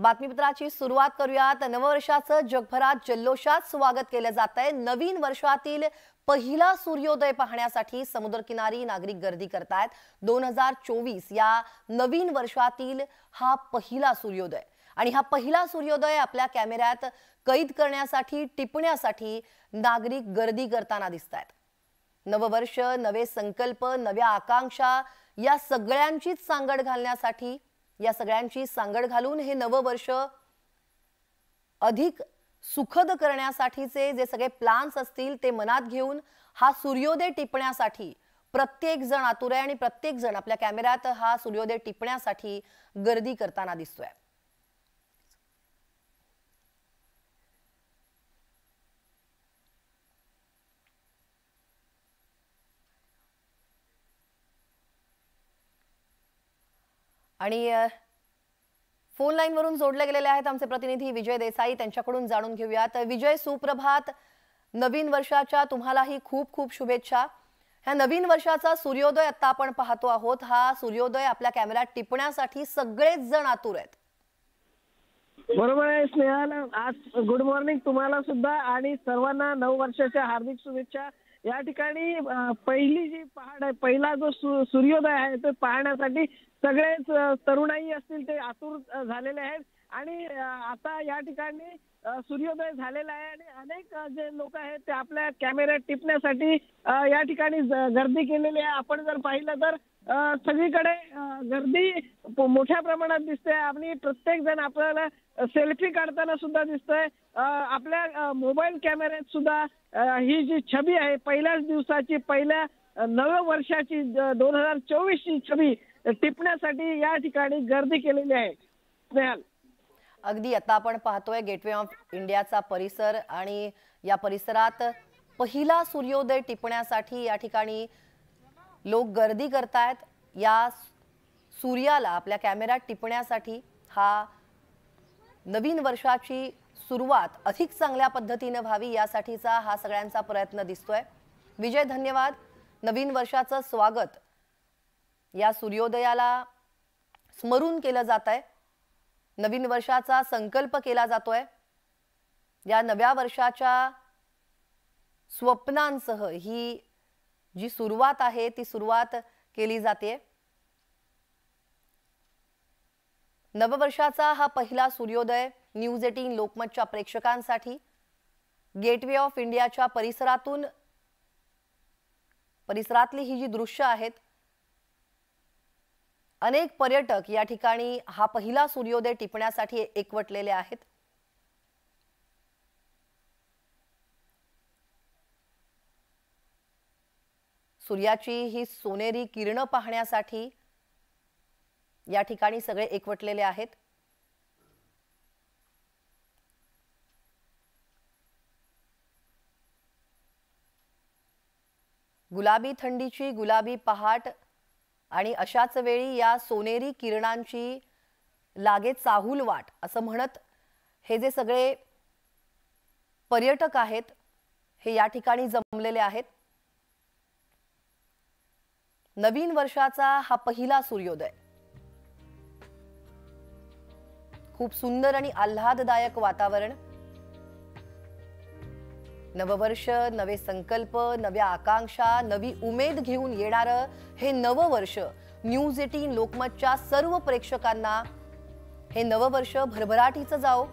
बातमीपत्राची सुरुवात करूयात। नववर्षाचं जगभरात जल्लोषात स्वागत केलं जातंय। नवीन वर्षातील पहिला सूर्योदय पाहण्यासाठी समुद्रकिनारी नागरिक गर्दी करतायत। 2024 या नवीन वर्षातील हा पहिला सूर्योदय आणि हा पहिला सूर्योदय आपल्या कॅमेऱ्यात कैद करण्यासाठी टिपण्यासाठी नागरिक गर्दी करताना दिसतायत। नववर्ष, नवे संकल्प, नव्या आकांक्षा या सगळ्यांचीच सांगड घालण्यासाठी या सगळ्यांची सांगड घालून हे नववर्ष अधिक सुखद करण्यासाठीचे जे सगळे प्लान्स असतील ते मनात घेऊन हा सूर्योदय टिपण्यासाठी प्रत्येक जण आतुर आहे आणि प्रत्येक जण आपल्या कॅमेऱ्यात हा सूर्योदय टिपण्यासाठी गर्दी करताना दिसतोय। आणि फोन लाइन वरून जोडले गेलेले आहेत आमचे प्रतिनिधी विजय देसाई, त्यांच्याकडून जाणून घेऊयात। विजय, सुप्रभात। नवीन वर्षाच्या तुम्हालाही खूप खूप शुभेच्छा। ह्या नवीन वर्षाचा सूर्योदय आता आपण पाहतो आहोत। हा सूर्योदय आपल्या कॅमेऱ्यात टिपण्यासाठी सगळेच जण आतुर आहेत। बरोबर आहे स्नेहल, आज गुड मॉर्निंग तुम्हाला सुद्धा आणि सर्वांना नववर्षाच्या हार्दिक शुभेच्छा। या ठिकाणी पहिली जी पहाड आहे, पहिला जो सूर्योदय आहे ते पाहण्यासाठी सगळेच तरुणाई असतील ते आतुर झालेले आहेत आणि आता या ठिकाणी सूर्योदय झालेला आहे आणि अनेक जे लोक आहेत ते आपल्या कॅमेऱ्यात टिपण्यासाठी या ठिकाणी गर्दी केलेली आहे। आपण जर पाहिलं तर सगळीकडे गर्दी मोठ्या प्रमाणात दिसते आणि प्रत्येक जण आपल्याला सेल्फी काढताना सुद्धा दिसतंय। आपल्या मोबाईल कॅमेऱ्यात सुद्धा ही जी छबी आहे पहिल्याच दिवसाची, पहिल्या नव्या वर्षाची 2024 ची छबी टिपण्यासाठी या ठिकाणी गर्दी केलेली आहे। स्नेहल, अगदी आता आपण पाहतोय गेटवे ऑफ इंडियाचा परिसर आणि या परिसरात पहिला सूर्योदय टिपण्यासाठी या ठिकाणी लोक गर्दी करतायत। या सूर्याला आपल्या कॅमेऱ्यात टिपण्यासाठी हा नवीन वर्षाची सुरुवात अधिक चांगल्या पद्धतीने व्हावी यासाठीचा हा सगळ्यांचा प्रयत्न दिसतोय। विजय, धन्यवाद। नवीन वर्षाचं स्वागत या सूर्योदयाला स्मरून केलं जातंय। नवीन वर्षाचा संकल्प केला जातोय। या नव्या वर्षाच्या स्वप्नांसह ही जी सुरुवात आहे ती सुरुवात केली जाते। नववर्षाचा हा पहिला सूर्योदय न्यूज 18 लोकमतच्या प्रेक्षकांसाठी गेटवे ऑफ इंडियाच्या परिसरातली ही जी दृश्य आहेत, अनेक पर्यटक या ठिकाणी हा पहिला सूर्योदय टिपण्यासाठी एकवटलेले आहेत। सूर्याची ही सोनेरी किरण पाहण्यासाठी या ठिकाणी सगळे एकवटलेले आहेत। गुलाबी थंडीची गुलाबी पहाट आणि अशाच वेळी या सोनेरी किरणांची लागे चाहूल वाट असं म्हणत हे जे सगळे पर्यटक आहेत हे या ठिकाणी जमलेले आहेत। नवीन वर्षाचा हा पहिला सूर्योदय खूप सुंदर आणि आल्हाददायक वातावरण। नववर्ष, नवे संकल्प, नव्या आकांक्षा, नवी उमेद घेऊन येणारं हे नववर्ष न्यूज 18 लोकमतच्या सर्व प्रेक्षकांना हे नववर्ष भरभराटीचं जाओ।